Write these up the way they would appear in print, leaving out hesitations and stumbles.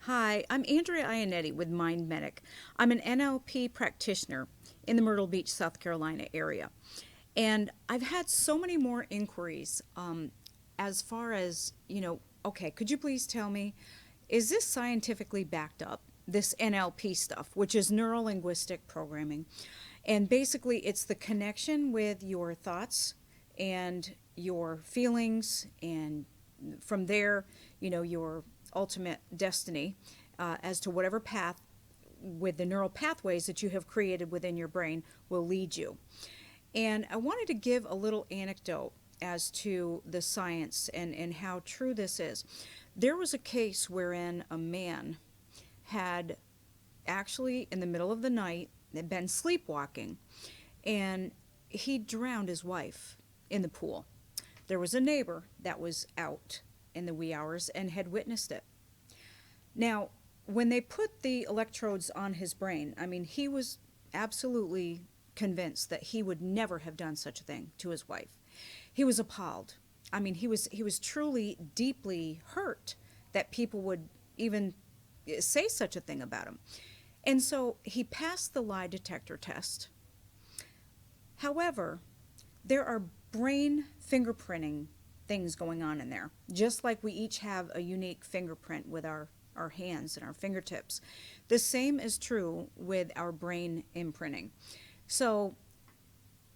Hi, I'm Andrea Ionetti with Mind Medic. I'm an NLP practitioner in the Myrtle Beach, South Carolina area. And I've had so many more inquiries as far as, okay, could you please tell me, is this scientifically backed up? This NLP stuff, which is neuro linguistic programming. And basically, it's the connection with your thoughts and your feelings, and from there, your ultimate destiny as to whatever path with the neural pathways that you have created within your brain will lead you. And I wanted to give a little anecdote as to the science and how true this is. There was a case wherein a man had actually, in the middle of the night, had been sleepwalking, and he drowned his wife in the pool. There was a neighbor that was out in the wee hours and had witnessed it. Now, when they put the electrodes on his brain, I mean, he was absolutely convinced that he would never have done such a thing to his wife. He was appalled. I mean, he was truly deeply hurt that people would even say such a thing about him. And so he passed the lie detector test. However, there are brain fingerprinting things going on in there, just like we each have a unique fingerprint with our hands and our fingertips. The same is true with our brain imprinting. So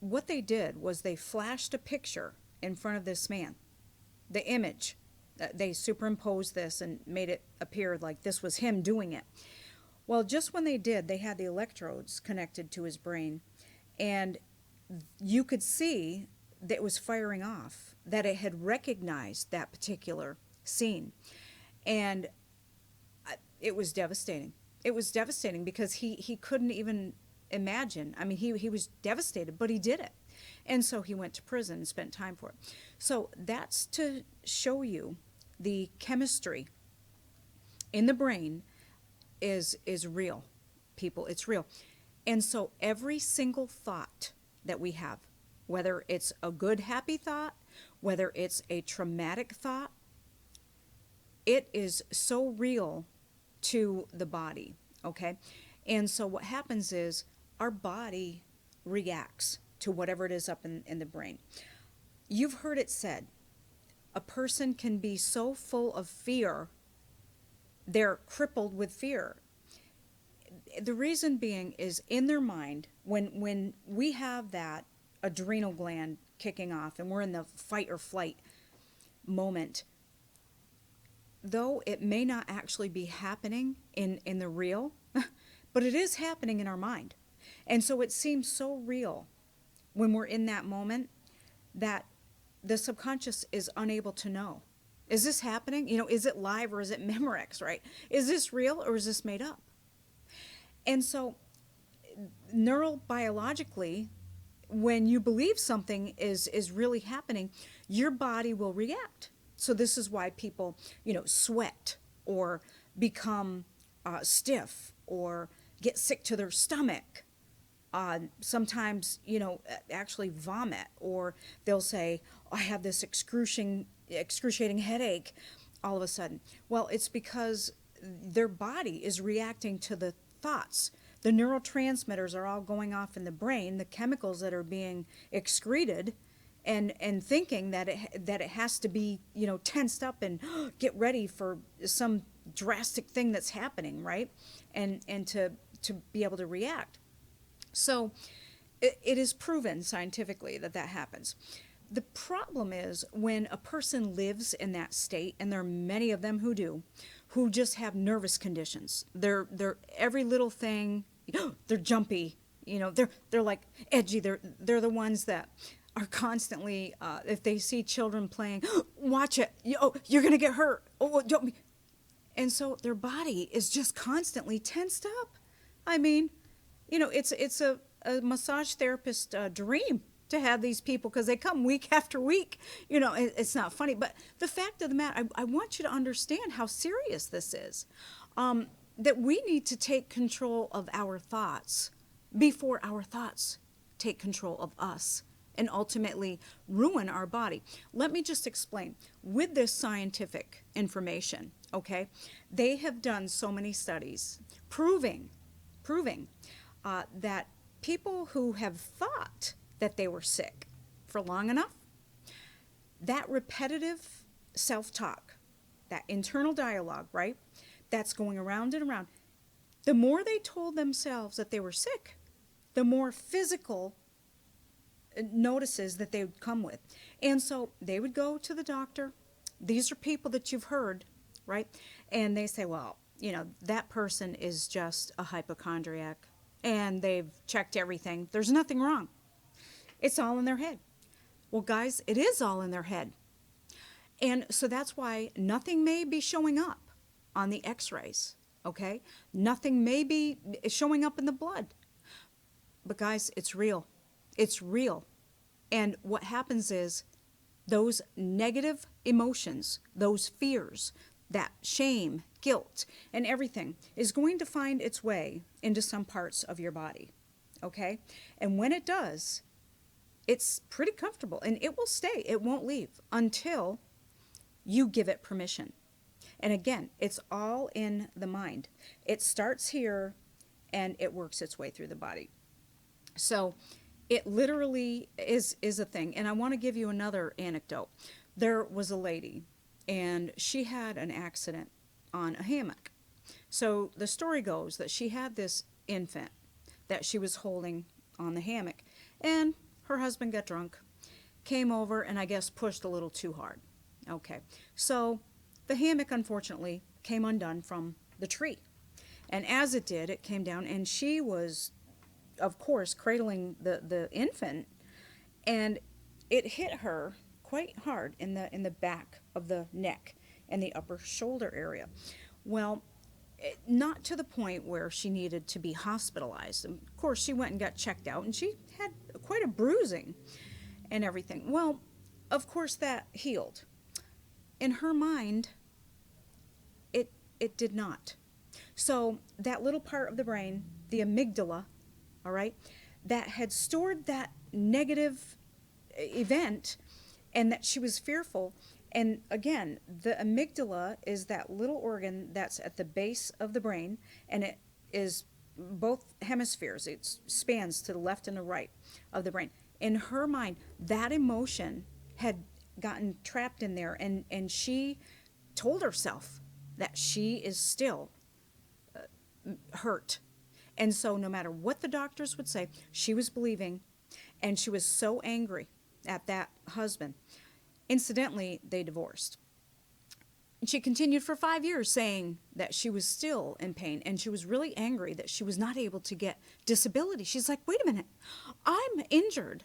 what they did was they flashed a picture in front of this man, the image. They superimposed this and made it appear like this was him doing it. Well, just when they did, they had the electrodes connected to his brain, and you could see that it was firing off, that it had recognized that particular scene. And it was devastating. It was devastating because he couldn't even imagine. I mean, he was devastated, but he did it. And so he went to prison and spent time for it. So that's to show you the chemistry in the brain is real, people. It's real. And so every single thought that we have, whether it's a good, happy thought, whether it's a traumatic thought, it is so real to the body, okay? And so what happens is our body reacts to whatever it is up in the brain. You've heard it said, a person can be so full of fear, they're crippled with fear. The reason being is in their mind, when we have that adrenal gland kicking off and we're in the fight or flight moment, though it may not actually be happening in the real, but it is happening in our mind. And so it seems so real when we're in that moment that the subconscious is unable to know. Is this happening? Is it live or is it Memorex, right? Is this real or is this made up? And so neurobiologically, when you believe something is really happening, your body will react. So this is why people, sweat or become stiff or get sick to their stomach. Sometimes, actually vomit, or they'll say, I have this excruciating headache all of a sudden. Well, it's because their body is reacting to the thoughts. The neurotransmitters are all going off in the brain, the chemicals that are being excreted, and thinking that it has to be, tensed up and get ready for some drastic thing that's happening, right? And to be able to react. So it is proven scientifically that happens. The problem is when a person lives in that state, and there are many of them who do, who just have nervous conditions. They're every little thing, they're jumpy, they're like edgy. They're the ones that are constantly, if they see children playing, watch it, you're gonna get hurt. Oh, don't be. And so their body is just constantly tensed up. I mean, it's a massage therapist dream to have these people, because they come week after week. It's not funny, but the fact of the matter, I want you to understand how serious this is. That we need to take control of our thoughts before our thoughts take control of us and ultimately ruin our body. Let me just explain. With this scientific information, okay, they have done so many studies proving that people who have thought that they were sick for long enough, that repetitive self-talk, that internal dialogue, right, that's going around and around, the more they told themselves that they were sick, the more physical notices that they would come with. And so they would go to the doctor. These are people that you've heard, right? And they say, well, you know, that person is just a hypochondriac and they've checked everything. There's nothing wrong. It's all in their head. Well, guys, it is all in their head. And so that's why nothing may be showing up on the x-rays, okay? Nothing may be showing up in the blood. But guys, it's real. It's real. And what happens is those negative emotions, those fears, that shame, guilt, and everything is going to find its way into some parts of your body, okay? And when it does, it's pretty comfortable and it will stay. It won't leave until you give it permission. And again, it's all in the mind. It starts here and it works its way through the body. So it literally is a thing. And I want to give you another anecdote. There was a lady and she had an accident on a hammock. So the story goes that she had this infant that she was holding on the hammock, and her husband got drunk, came over, and I guess pushed a little too hard. Okay, so the hammock unfortunately came undone from the tree. And as it did, it came down, and she was, of course, cradling the infant, and it hit her quite hard in the back of the neck and the upper shoulder area. Well, not to the point where she needed to be hospitalized. Of course, she went and got checked out, and she had quite a bruising and everything. Well, of course, that healed. In her mind, it did not. So that little part of the brain, the amygdala, all right, that had stored that negative event and that she was fearful. And again, the amygdala is that little organ that's at the base of the brain, and it is both hemispheres. It spans to the left and the right of the brain. In her mind, that emotion had gotten trapped in there, and she told herself that she is still hurt. And so no matter what the doctors would say, she was believing, and she was so angry at that husband. Incidentally, they divorced. And she continued for 5 years saying that she was still in pain, and she was really angry that she was not able to get disability. She's like, wait a minute, I'm injured.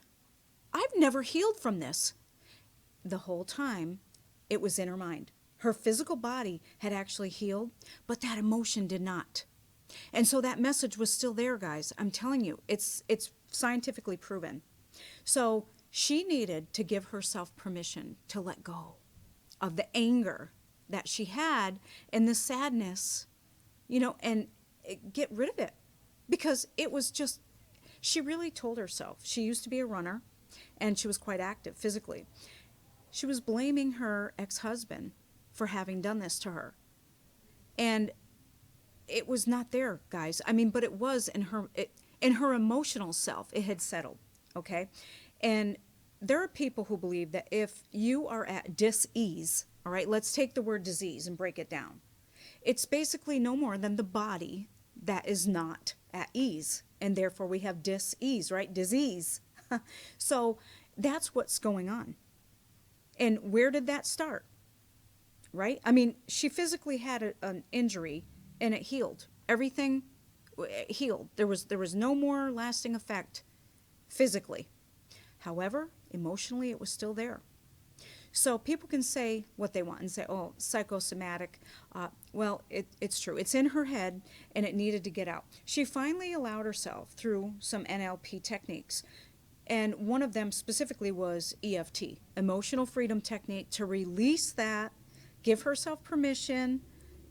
I've never healed from this. The whole time, it was in her mind. Her physical body had actually healed, but that emotion did not. And so that message was still there, guys. I'm telling you, it's scientifically proven. So she needed to give herself permission to let go of the anger that she had and the sadness, you know, and get rid of it. Because it was just, she really told herself, she used to be a runner and she was quite active physically. She was blaming her ex-husband for having done this to her. And it was not there, guys. I mean, but it was in her emotional self. It had settled, okay? And there are people who believe that if you are at dis-ease, all right, let's take the word disease and break it down. It's basically no more than the body that is not at ease. And therefore we have dis-ease, right? Disease. So that's what's going on. And where did that start? Right? I mean, she physically had an injury and it healed. Everything healed. There was no more lasting effect physically. However, emotionally, it was still there. So people can say what they want and say, oh, psychosomatic. Well, it's true. It's in her head, and it needed to get out. She finally allowed herself through some NLP techniques, and one of them specifically was EFT, Emotional Freedom Technique, to release that, give herself permission,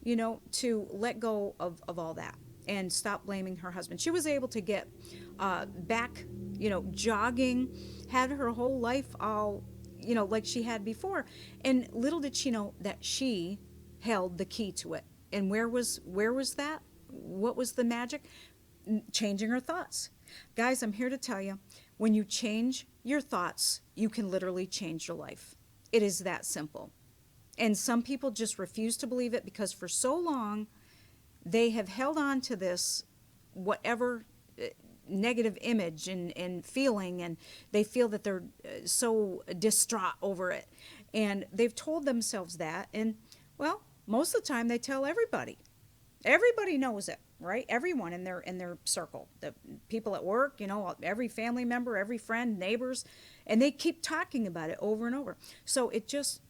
you know, to let go of all that. and stop blaming her husband. She was able to get back, jogging, had her whole life all, like she had before. And little did she know that she held the key to it. And where was that? What was the magic? Changing her thoughts. Guys, I'm here to tell you, when you change your thoughts, you can literally change your life. It is that simple. And some people just refuse to believe it because for so long they have held on to this whatever negative image and feeling, and they feel that they're so distraught over it. And they've told themselves that, and well, most of the time they tell everybody. Everybody knows it, right? Everyone in their circle, the people at work, every family member, every friend, neighbors, and they keep talking about it over and over. So it just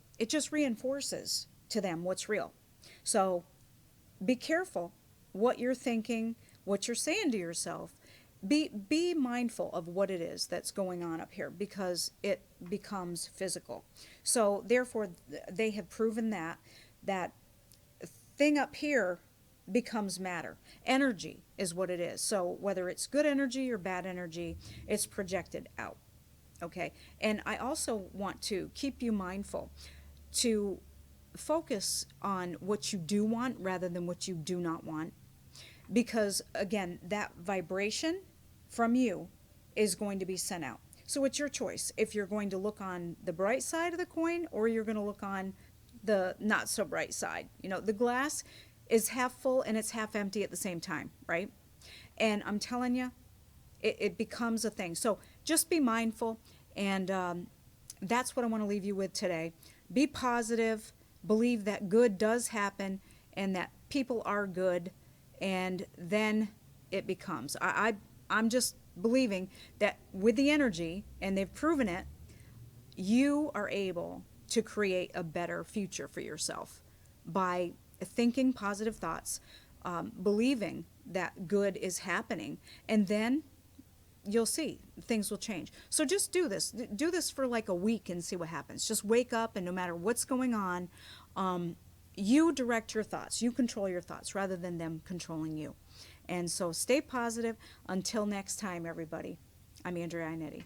reinforces to them what's real. So be careful what you're thinking, what you're saying to yourself. Be mindful of what it is that's going on up here because it becomes physical. So therefore, they have proven that thing up here becomes matter. Energy is what it is. So whether it's good energy or bad energy, it's projected out. Okay? And I also want to keep you mindful to focus on what you do want rather than what you do not want. Because again, that vibration from you is going to be sent out. So it's your choice if you're going to look on the bright side of the coin or you're going to look on the not so bright side. The glass is half full and it's half empty at the same time, right? And I'm telling you, it becomes a thing. So just be mindful, and that's what I want to leave you with today. Be positive, believe that good does happen and that people are good, and then it becomes. I'm just believing that with the energy, and they've proven it, you are able to create a better future for yourself by thinking positive thoughts, believing that good is happening, and then you'll see things will change. So just do this for like a week and see what happens. Just wake up, and no matter what's going on, you direct your thoughts, you control your thoughts rather than them controlling you. And so stay positive. Until next time, everybody, I'm Andrea Inetti.